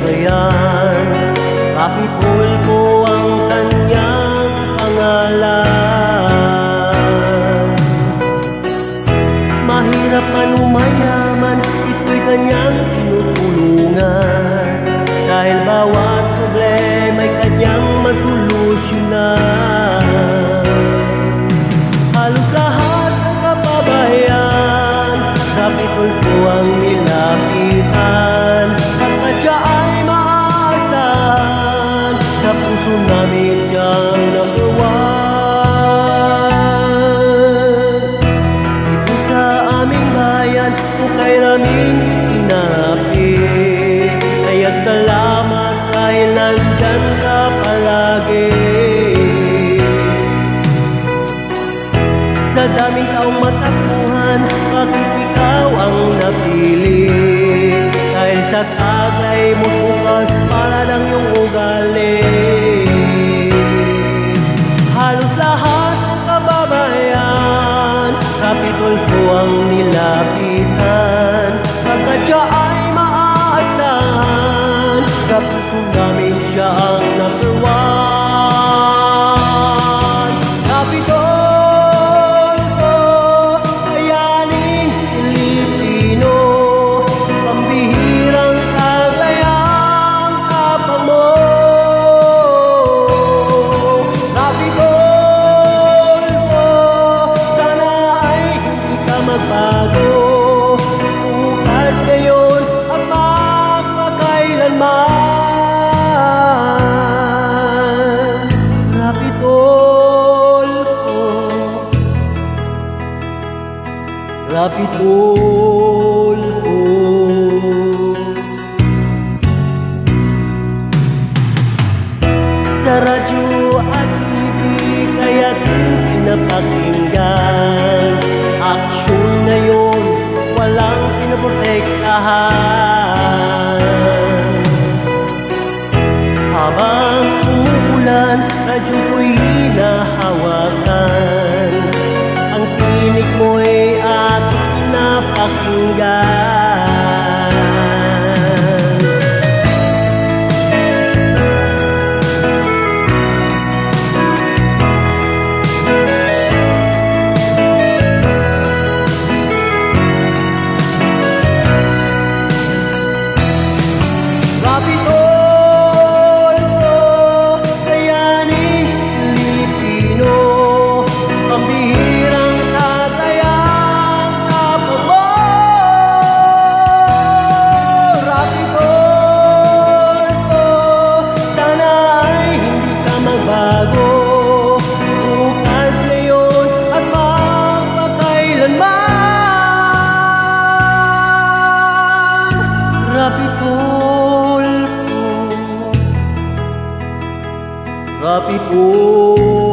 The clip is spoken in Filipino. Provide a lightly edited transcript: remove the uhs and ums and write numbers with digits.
bayan. Bakit Tulfo ang kanyang pangalan? Mahirap man o mayaman, ito'y kanyang tinutulungan. Dahil bawat problema'y kanyang masolusyonan. Halos lahat ng kababayan, Rapi Tulfo ang nilapitan. Pagkat siya ay maaasahan, sa puso namin siyang number one. Ito sa aming bayan, kay raming inapit. Kaya't salamat dahil nandyan ka palagi. Sa daming taong matakbuhan, bakit ikaw ang napili? Dahil sa tagay mo bukas para lang yung ugali. Halos lahat ng kababayan, Rapi Tulfo ang nilapitan. Pagkat siya ay maaasahan, sa puso namin siya ang number one. Rapi Tulfo, bayaning Pilipino, pambihirang taglayang kapwa mo. Rapi Tulfo, sana ay hindi ka magbago, bukas, ngayon at magpakailanman. Rapi Tulfo, Rapi Tulfo. Sa radyo at TV kaya't pinapakinggan. Aksyon ngayon, walang pinaprotektahan. Habang umuulan, radyo ko'y hinahawakan. Ang tinig mo'y aking pinapakinggan. Rapi Tulfo, bayaning Pilipino, pambihirang taglayang kapwa mo. Rapi Tulfo, sana ay hindi ka magbago, bukas, ngayon at magpakailanman. Rapi Tulfo, Rapi Tulfo.